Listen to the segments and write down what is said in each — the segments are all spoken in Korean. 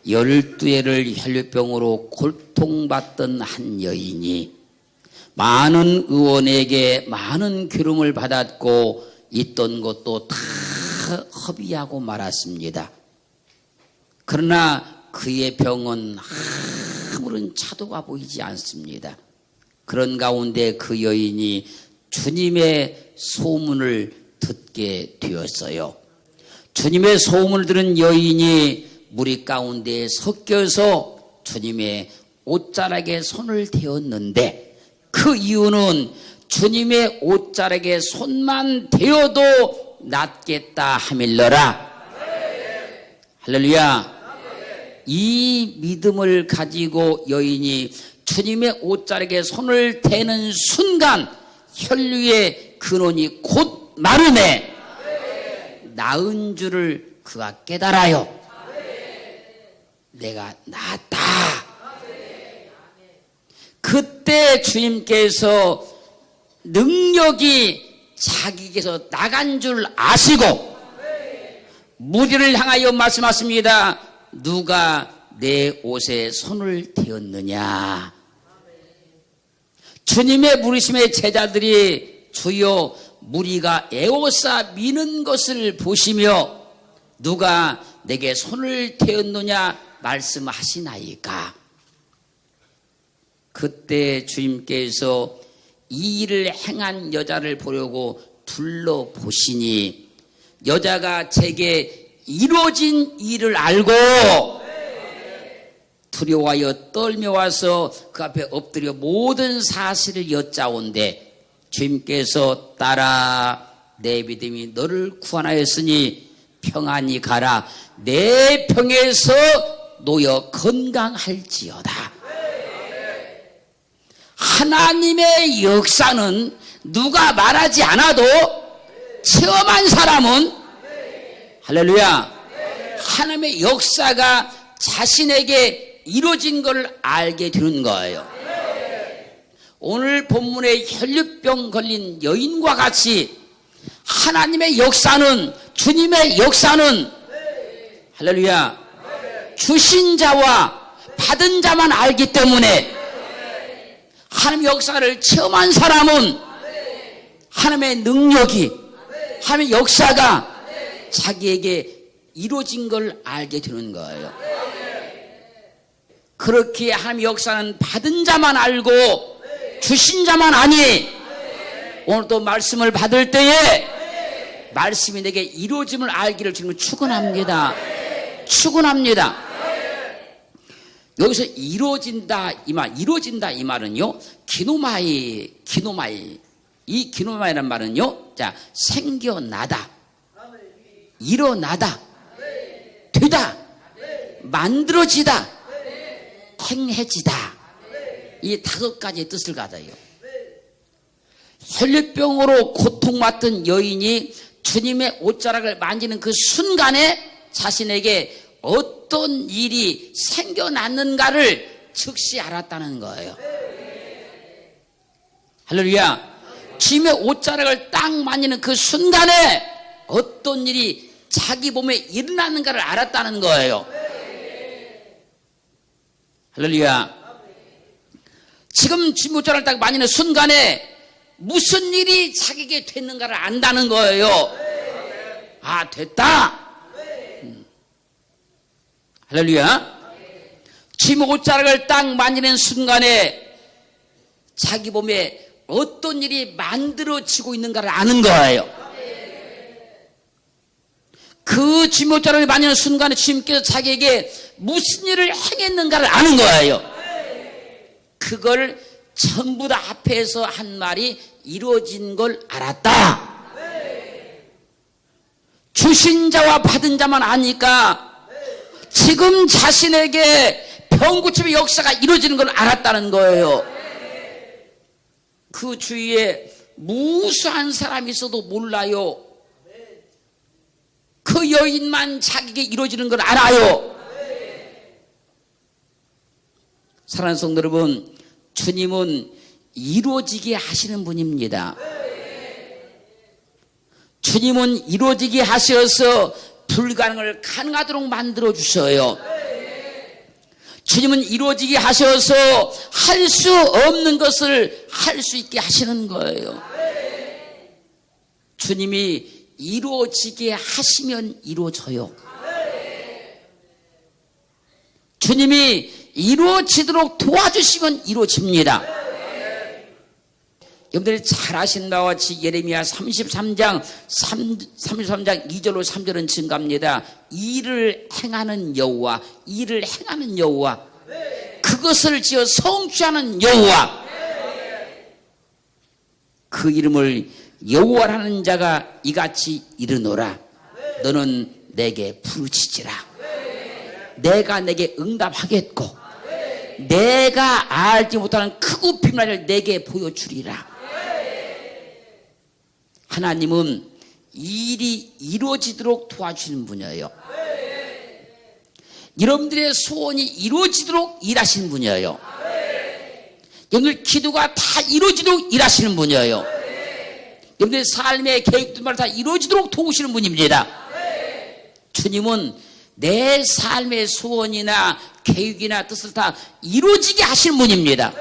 12해를 혈류병으로 고통받던 한 여인이 많은 의원에게 많은 괴로움을 받았고 있던 것도 다 허비하고 말았습니다. 그러나 그의 병은 아무런 차도가 보이지 않습니다. 그런 가운데 그 여인이 주님의 소문을 듣게 되었어요. 주님의 소문을 들은 여인이 무리 가운데 섞여서 주님의 옷자락에 손을 대었는데 그 이유는 주님의 옷자락에 손만 대어도 낫겠다 하밀러라. 할렐루야. 이 믿음을 가지고 여인이 주님의 옷자락에 손을 대는 순간 혈류의 근원이 곧 마르네 나은 줄을 그가 깨달아요. 내가 나았다. 그때 주님께서 능력이 자기께서 나간 줄 아시고 무리를 향하여 말씀하십니다. 누가 내 옷에 손을 대었느냐. 주님의 부르심의 제자들이 주여 무리가 에워싸 미는 것을 보시며 누가 내게 손을 대었느냐 말씀하시나이까. 그때 주님께서 이 일을 행한 여자를 보려고 둘러보시니 여자가 제게 이루어진 일을 알고 두려워하여 떨며와서 그 앞에 엎드려 모든 사실을 여짜온대 주님께서 딸아 내 믿음이 너를 구원하였으니 평안히 가라 내 병에서 놓여 건강할지어다. 하나님의 역사는 누가 말하지 않아도 체험한 사람은 할렐루야 하나님의 역사가 자신에게 이루어진 걸 알게 되는 거예요. 오늘 본문의 혈류병 걸린 여인과 같이 하나님의 역사는 주님의 역사는 할렐루야 주신 자와 받은 자만 알기 때문에 하나님의 역사를 체험한 사람은 하나님의 능력이 하나님의 역사가 자기에게 이루어진 걸 알게 되는 거예요. 그렇게 하나님의 역사는 받은 자만 알고 주신 자만 아니 오늘도 말씀을 받을 때에 말씀이 내게 이루어짐을 알기를 주님은 축원합니다. 축원합니다. 여기서 이루어진다 이 말은요 기노마이 이 기노마이란 말은요 자 생겨나다 일어나다 되다 만들어지다 행해지다 이 5가지의 뜻을 가져요. 혈류병으로 고통받던 여인이 주님의 옷자락을 만지는 그 순간에 자신에게 어떤 일이 생겨났는가를 즉시 알았다는 거예요. 할렐루야. 주님의 옷자락을 딱 만지는 그 순간에 어떤 일이 자기 몸에 일어나는가를 알았다는 거예요. 할렐루야. 지금 주님의 옷자락을 딱 만지는 순간에 무슨 일이 자기에게 됐는가를 안다는 거예요. 아, 됐다. 할렐루야. 주님의 옷자락을 딱 만지는 순간에 자기 몸에 어떤 일이 만들어지고 있는가를 아는 거예요. 그 주님의 옷자락을 만지는 순간에 주님께서 자기에게 무슨 일을 행했는가를 아는 거예요. 그걸 전부 다 앞에서 한 말이 이루어진 걸 알았다. 주신 자와 받은 자만 아니까 지금 자신에게 병고침의 역사가 이루어지는 걸 알았다는 거예요. 그 주위에 무수한 사람이 있어도 몰라요. 그 여인만 자기에게 이루어지는 걸 알아요. 사랑하는 성도 여러분, 주님은 이루어지게 하시는 분입니다. 주님은 이루어지게 하셔서 불가능을 가능하도록 만들어 주셔요. 주님은 이루어지게 하셔서 할 수 없는 것을 할 수 있게 하시는 거예요. 주님이 이루어지게 하시면 이루어져요. 주님이 이루어지도록 도와주시면 이루어집니다. 여러분들이 잘 아신 바와 같이 예레미야 33장 2절로 3절은 증가합니다. 일을 행하는 여호와, 일을 행하는 여호와, 그것을 지어 성취하는 여호와, 그 이름을 여호와라는 자가 이같이 이르노라. 너는 내게 부르짖으라. 내가 내게 응답하겠고 내가 알지 못하는 크고 비밀한 일을 내게 보여주리라. 하나님은 일이 이루어지도록 도와주시는 분이에요. 여러분들의 소원이 이루어지도록 일하시는 분이에요. 여러분들 기도가 다 이루어지도록 일하시는 분이에요. 여러분들의 삶의 계획들마다 다 이루어지도록 도우시는 분입니다. 주님은 내 삶의 소원이나 계획이나 뜻을 다 이루어지게 하시는 분입니다.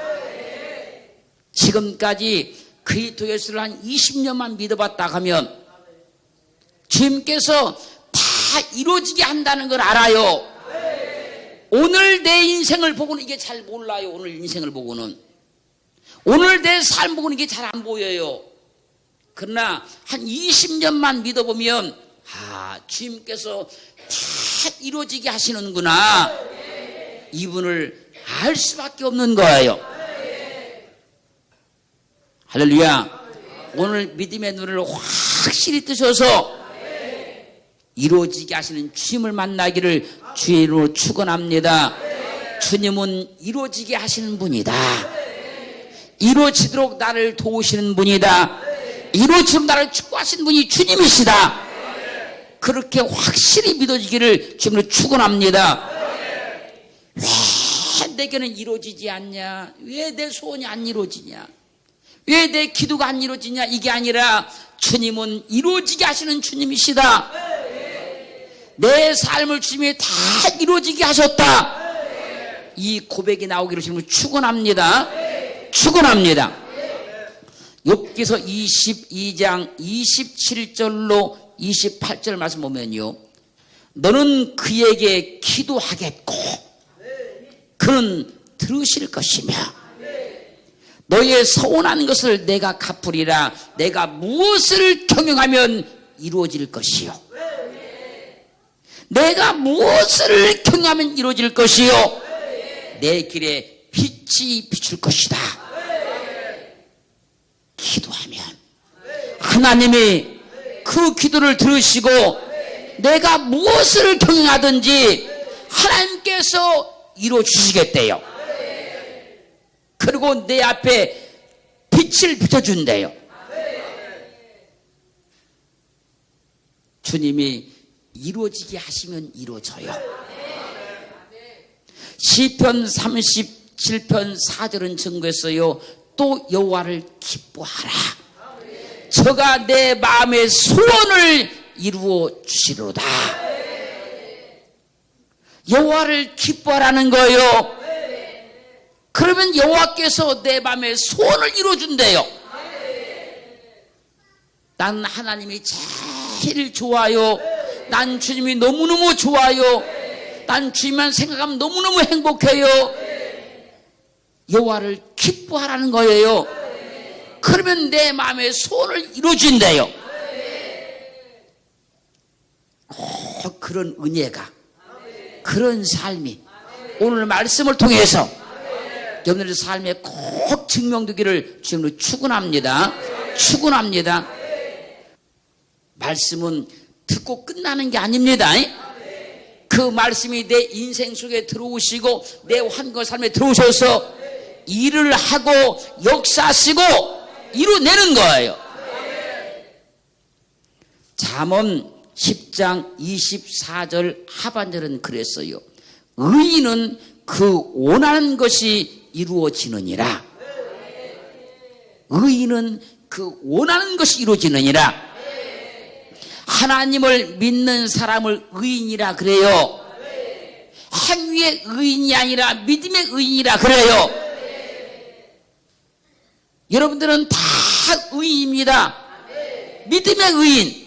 지금까지 그리스도 예수를 한 20년만 믿어봤다 하면 주님께서 다 이루어지게 한다는 걸 알아요. 오늘 내 인생을 보고는 이게 잘 몰라요. 오늘 인생을 보고는. 오늘 내 삶 보고는 이게 잘 안 보여요. 그러나 한 20년만 믿어보면 주님께서 다 이루어지게 하시는구나. 이분을 알 수밖에 없는 거예요. 할렐루야. 오늘 믿음의 눈을 확실히 뜨셔서 이루어지게 하시는 주님을 만나기를 주의 이름으로 축원합니다. 주님은 이루어지게 하시는 분이다. 이루어지도록 나를 도우시는 분이다. 이루어지도록 나를 축복하시는 분이 주님이시다. 그렇게 확실히 믿어지기를 주님으로 축원합니다. 왜 내게는 이루어지지 않냐? 왜 내 소원이 안 이루어지냐? 왜 내 기도가 안 이루어지냐? 이게 아니라 주님은 이루어지게 하시는 주님이시다. 내 삶을 주님이 다 이루어지게 하셨다. 이 고백이 나오기를 주님을 축원합니다. 축원합니다. 욥기서 22장 27절로 28절 말씀 보면요, 너는 그에게 기도하겠고 그는 들으실 것이며 너의 서원하는 것을 내가 갚으리라. 내가 무엇을 경영하면 이루어질 것이요, 내가 무엇을 경영하면 이루어질 것이요, 내 길에 빛이 비출 것이다. 기도하면 하나님이 그 기도를 들으시고 내가 무엇을 경영하든지 하나님께서 이루어 주시겠대요. 그리고 내 앞에 빛을 비춰준대요. 주님이 이루어지게 하시면 이루어져요. 시편 37편 4절은 증거했어요. 또 여호와를 기뻐하라. 저가 내 마음의 소원을 이루어 주시리로다. 여호와를 기뻐하라는 거예요. 그러면 여호와께서 내 마음의 소원을 이루어준대요. 난 하나님이 제일 좋아요. 난 주님이 너무너무 좋아요. 난 주님만 생각하면 너무너무 행복해요. 여호와를 기뻐하라는 거예요. 그러면 내 마음의 소원을 이루어준대요. 그런 은혜가, 그런 삶이 오늘 말씀을 통해서 여러분들의 삶에 꼭 증명되기를 주님으로 축원합니다. 축원합니다. 말씀은 듣고 끝나는 게 아닙니다. 그 말씀이 내 인생 속에 들어오시고 내 환경 삶에 들어오셔서 일을 하고 역사하시고 이루어내는 거예요. 잠언 10장 24절 하반절은 그랬어요. 의인은 그 원하는 것이 이루어지느니라. 의인은 그 원하는 것이 이루어지느니라. 하나님을 믿는 사람을 의인이라 그래요. 행위의 의인이 아니라 믿음의 의인이라 그래요. 여러분들은 다 의인입니다. 믿음의 의인.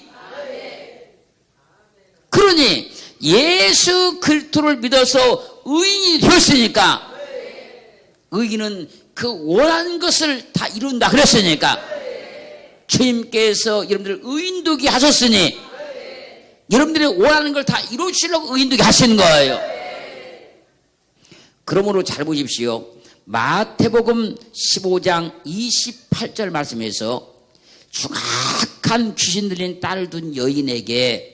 그러니 예수 그리스도를 믿어서 의인이 되었으니까, 의인은 그 원하는 것을 다 이룬다 그랬으니까, 주님께서 여러분들을 의인되게 하셨으니 여러분들이 원하는 걸 다 이루시려고 의인되게 하시는 거예요. 그러므로 잘 보십시오. 마태복음 15장 28절 말씀에서 흉악한 귀신 들린 딸을 둔 여인에게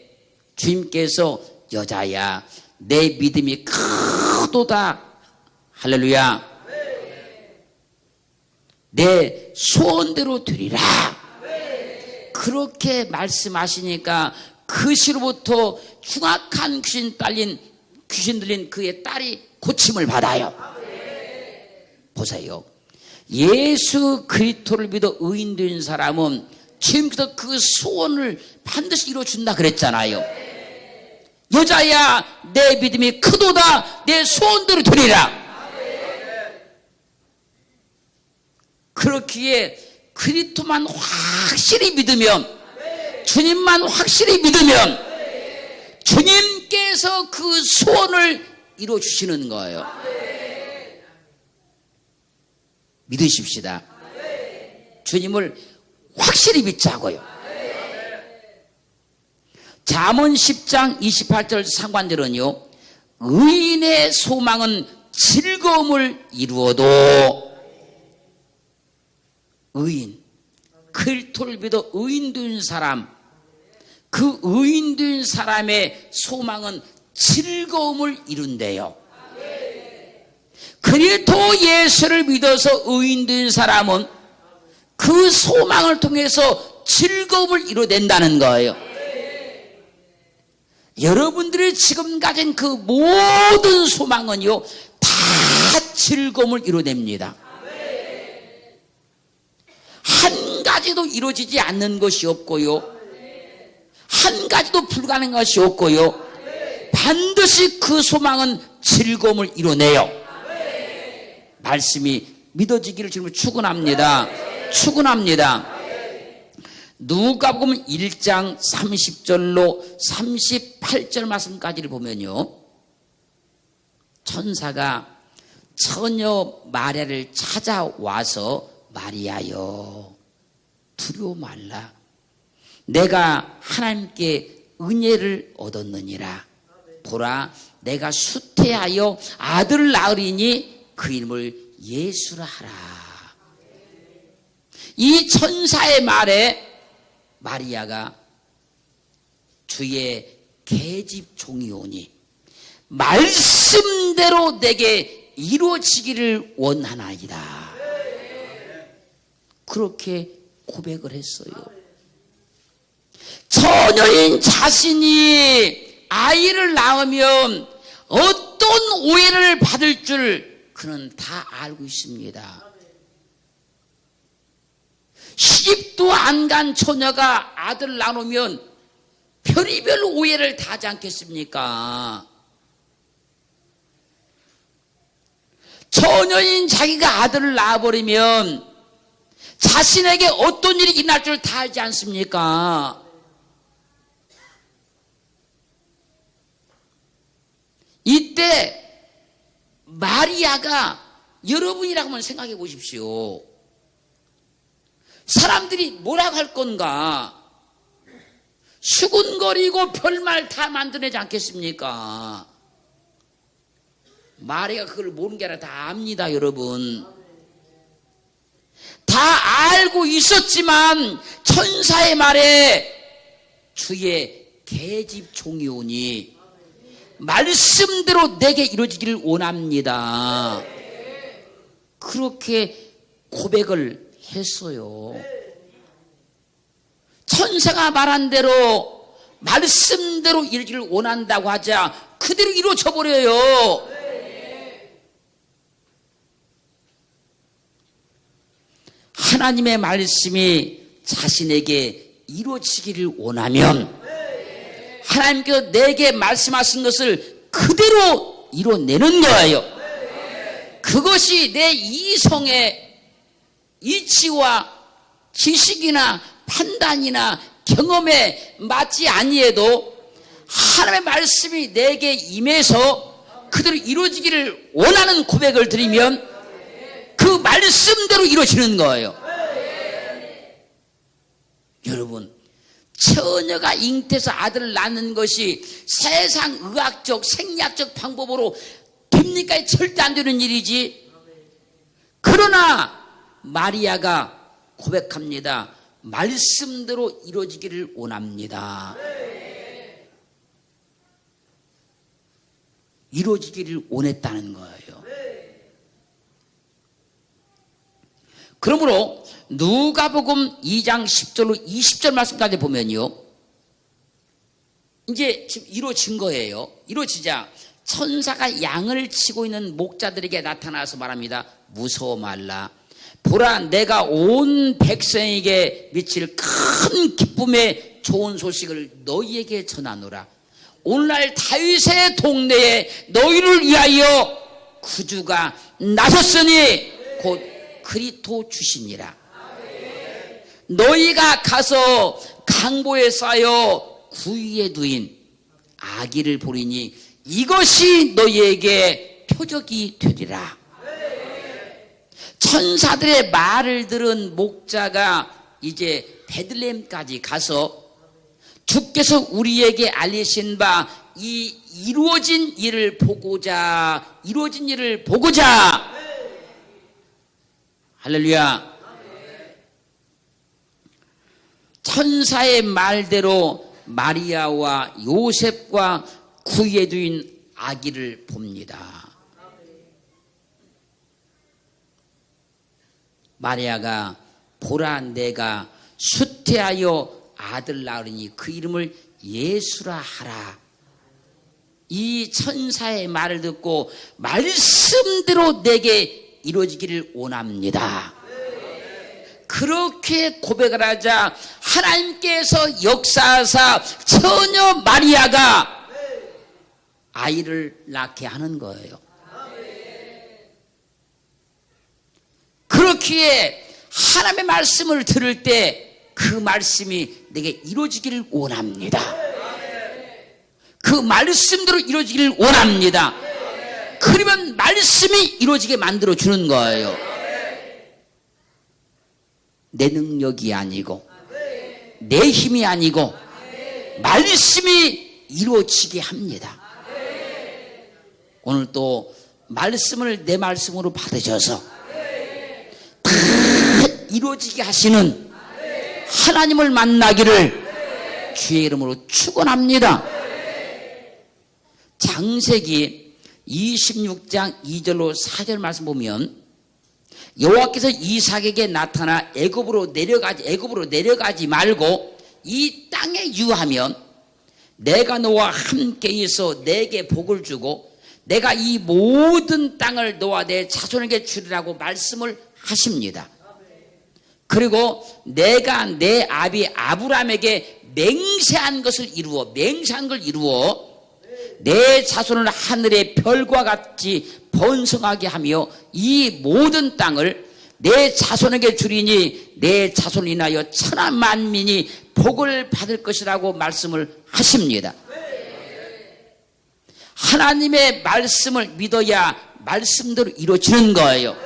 주님께서 여자야 내 믿음이 크도다, 할렐루야, 내 소원대로 되리라, 그렇게 말씀하시니까 그 시로부터 흉악한 귀신 들린 그의 딸이 고침을 받아요. 보세요. 예수 그리스도를 믿어 의인된 사람은 주님께서 그 소원을 반드시 이루어준다 그랬잖아요. 여자야 내 믿음이 크도다, 내 소원대로 되리라. 그렇기에 그리스도만 확실히 믿으면, 주님만 확실히 믿으면 주님께서 그 소원을 이루어주시는 거예요. 믿으십시다. 주님을 확실히 믿자고요. 잠언 10장 28절 상관들은요, 의인의 소망은 즐거움을 이루어도, 의인, 그리스도를 믿어 의인된 사람, 그 의인된 사람의 소망은 즐거움을 이룬대요. 그리스도 예수를 믿어서 의인된 사람은 그 소망을 통해서 즐거움을 이뤄낸다는 거예요. 여러분들이 지금 가진 그 모든 소망은요, 다 즐거움을 이뤄냅니다. 한 가지도 이루어지지 않는 것이 없고요, 한 가지도 불가능한 것이 없고요, 반드시 그 소망은 즐거움을 이뤄내요. 말씀이 믿어지기를 지금 축원합니다. 축원합니다. 누가복음 1장 30절로 38절 말씀까지를 보면요, 천사가 처녀 마리아를 찾아와서 마리아여 두려워 말라, 내가 하나님께 은혜를 얻었느니라. 보라 내가 수태하여 아들을 낳으리니 그 이름을 예수라 하라. 이 천사의 말에 마리아가 주의 계집 종이오니 말씀대로 내게 이루어지기를 원하나이다. 그렇게 고백을 했어요. 처녀인 자신이 아이를 낳으면 어떤 오해를 받을 줄 그는 다 알고 있습니다. 시집도 안 간 처녀가 아들 낳으면 별의별 오해를 다 하지 않겠습니까? 처녀인 자기가 아들을 낳아버리면 자신에게 어떤 일이 일어날 줄 다 알지 않습니까? 이때 마리아가 여러분이라고 한번 생각해 보십시오. 사람들이 뭐라고 할 건가? 수군거리고 별말 다 만들어내지 않겠습니까? 마리아가 그걸 모르는 게 아니라 다 압니다, 여러분. 다 알고 있었지만 천사의 말에 주의 계집 종이 오니 말씀대로 내게 이루어지기를 원합니다. 그렇게 고백을 했어요. 천사가 말한 대로 말씀대로 이루어지기를 원한다고 하자 그대로 이루어져 버려요. 하나님의 말씀이 자신에게 이루어지기를 원하면 하나님께서 내게 말씀하신 것을 그대로 이뤄내는 거예요. 그것이 내 이성의 이치와 지식이나 판단이나 경험에 맞지 아니해도 하나님의 말씀이 내게 임해서 그대로 이루어지기를 원하는 고백을 드리면 그 말씀대로 이루어지는 거예요. 여러분, 처녀가 잉태해서 아들을 낳는 것이 세상 의학적 생리학적 방법으로 됩니까? 절대 안 되는 일이지. 그러나 마리아가 고백합니다. 말씀대로 이루어지기를 원합니다. 이루어지기를 원했다는 거예요. 그러므로 누가복음 2장 10절로 20절 말씀까지 보면요, 이제 지금 이루어진 거예요. 이루어지자 천사가 양을 치고 있는 목자들에게 나타나서 말합니다. 무서워 말라. 보라, 내가 온 백성에게 미칠 큰 기쁨의 좋은 소식을 너희에게 전하노라. 오늘날 다윗의 동네에 너희를 위하여 구주가 나섰으니 곧 그리스도 주시니라. 너희가 가서 강보에 쌓여 구유에 두인 아기를 보리니 이것이 너희에게 표적이 되리라. 천사들의 말을 들은 목자가 이제 베들레헴까지 가서 주께서 우리에게 알리신 바 이 이루어진 일을 보고자 할렐루야. 천사의 말대로 마리아와 요셉과 구유에 두인 아기를 봅니다. 마리아가 보라, 내가 수태하여 아들 낳으니 그 이름을 예수라 하라. 이 천사의 말을 듣고 말씀대로 내게 이루어지기를 원합니다. 그렇게 고백을 하자 하나님께서 역사하사 처녀 마리아가 아이를 낳게 하는 거예요. 그렇기에 하나님의 말씀을 들을 때 그 말씀이 내게 이루어지기를 원합니다. 그 말씀대로 이루어지기를 원합니다. 그러면 말씀이 이루어지게 만들어 주는 거예요. 내 능력이 아니고 내 힘이 아니고 말씀이 이루어지게 합니다. 오늘 또 말씀을 내 말씀으로 받으셔서 다 이루어지게 하시는 하나님을 만나기를 주의 이름으로 축원합니다. 창세기 26장 2절로 4절 말씀 보면 여호와께서 이삭에게 나타나 애굽으로 내려가지 말고 이 땅에 유하면 내가 너와 함께 있어 내게 복을 주고 내가 이 모든 땅을 너와 내 자손에게 주리라고 말씀을 하십니다. 그리고 내가 내 아비 아브라함에게 맹세한 걸 이루어 내 자손을 하늘의 별과 같이 번성하게 하며 이 모든 땅을 내 자손에게 주리니 내 자손을 인하여 천하 만민이 복을 받을 것이라고 말씀을 하십니다. 하나님의 말씀을 믿어야 말씀대로 이루어지는 거예요.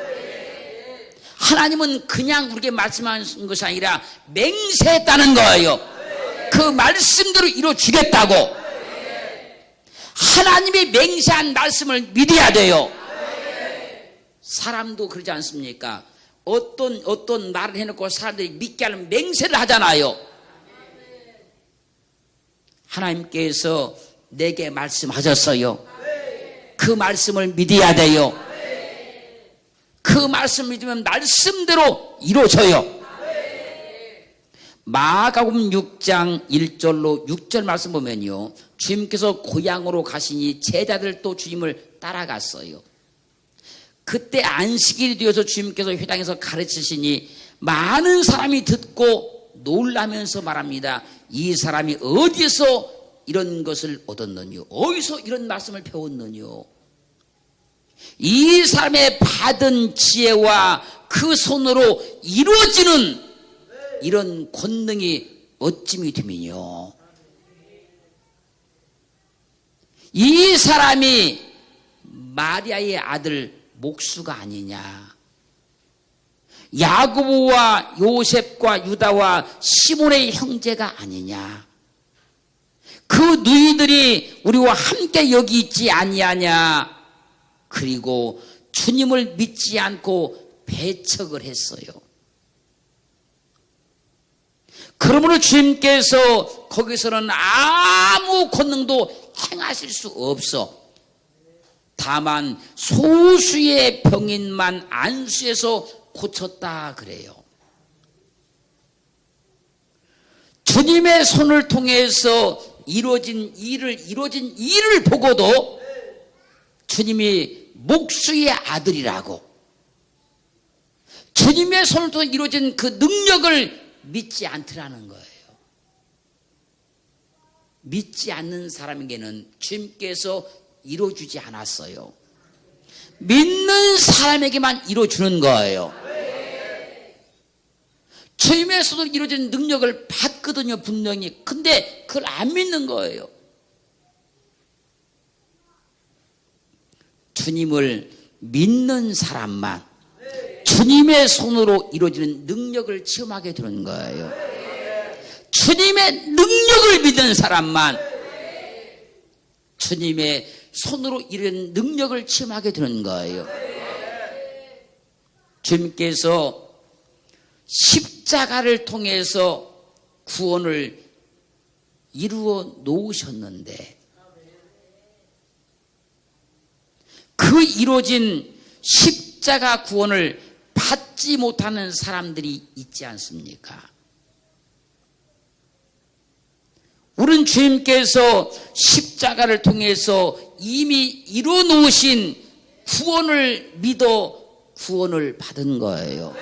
하나님은 그냥 우리에게 말씀하신 것이 아니라 맹세했다는 거예요. 그 말씀대로 이루어주겠다고. 하나님이 맹세한 말씀을 믿어야 돼요. 사람도 그러지 않습니까? 어떤 말을 해놓고 사람들이 믿게 하는 맹세를 하잖아요. 하나님께서 내게 말씀하셨어요. 그 말씀을 믿어야 돼요. 그 말씀 믿으면 말씀대로 이루어져요. 마가복음 6장 1절로 6절 말씀 보면요, 주님께서 고향으로 가시니 제자들 또 주님을 따라갔어요. 그때 안식일이 되어서 주님께서 회당에서 가르치시니 많은 사람이 듣고 놀라면서 말합니다. 이 사람이 어디서 이런 것을 얻었느뇨? 어디서 이런 말씀을 배웠느뇨? 이 사람의 받은 지혜와 그 손으로 이루어지는 이런 권능이 어찌미 되면요, 이 사람이 마리아의 아들 목수가 아니냐, 야고보와 요셉과 유다와 시몬의 형제가 아니냐, 그 누이들이 우리와 함께 여기 있지 아니하냐, 그리고 주님을 믿지 않고 배척을 했어요. 그러므로 주님께서 거기서는 아무 권능도 행하실 수 없어. 다만 소수의 병인만 안수해서 고쳤다 그래요. 주님의 손을 통해서 이루어진 일을 보고도 주님이 목수의 아들이라고, 주님의 손을 통해 이루어진 그 능력을 믿지 않더라는 거예요. 믿지 않는 사람에게는 주님께서 이루어주지 않았어요. 믿는 사람에게만 이루어주는 거예요. 주님의 손으로 이루어진 능력을 받거든요, 분명히. 근데 그걸 안 믿는 거예요. 주님을 믿는 사람만 주님의 손으로 이루어지는 능력을 체험하게 되는 거예요. 주님의 능력을 믿는 사람만 주님의 손으로 이루어지는 능력을 체험하게 되는 거예요. 주님께서 십자가를 통해서 구원을 이루어 놓으셨는데, 그 이루어진 십자가 구원을 받지 못하는 사람들이 있지 않습니까? 우리는 주님께서 십자가를 통해서 이미 이루어 놓으신 구원을 믿어 구원을 받은 거예요.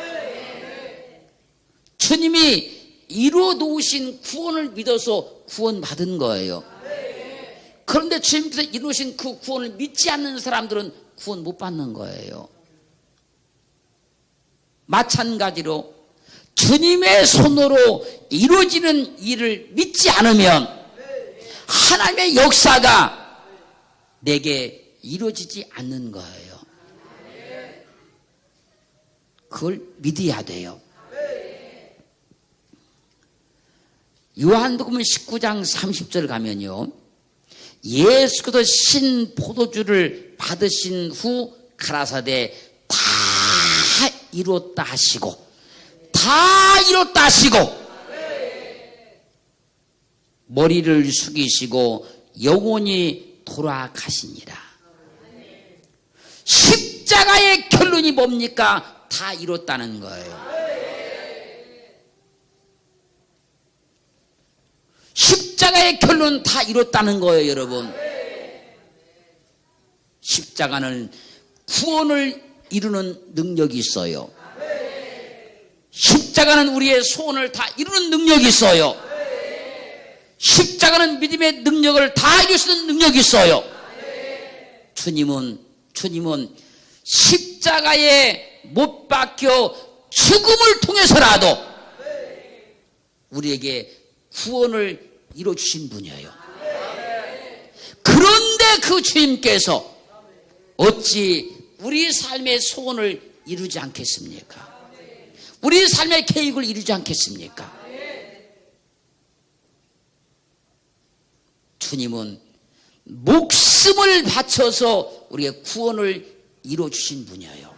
주님이 이루어 놓으신 구원을 믿어서 구원 받은 거예요. 그런데 주님께서 이루신 그 구원을 믿지 않는 사람들은 구원 못 받는 거예요. 마찬가지로 주님의 손으로 이루어지는 일을 믿지 않으면 하나님의 역사가 내게 이루어지지 않는 거예요. 그걸 믿어야 돼요. 요한복음 19장 30절 가면요, 예수께서 신 포도주를 받으신 후 가라사대 다 이뤘다 하시고, 다 이뤘다 하시고 머리를 숙이시고 영원히 돌아가시니라. 십자가의 결론이 뭡니까? 다 이뤘다는 거예요. 십자가의 결론은 다 이뤘다는 거예요, 여러분. 십자가는 구원을 이루는 능력이 있어요. 십자가는 우리의 소원을 다 이루는 능력이 있어요. 십자가는 믿음의 능력을 다 이룰 수 있는 능력이 있어요. 주님은 십자가에 못 박혀 죽음을 통해서라도 우리에게 구원을 이루어주신 분이에요. 그런데 그 주님께서 어찌 우리 삶의 소원을 이루지 않겠습니까? 우리 삶의 계획을 이루지 않겠습니까? 주님은 목숨을 바쳐서 우리의 구원을 이루어주신 분이에요.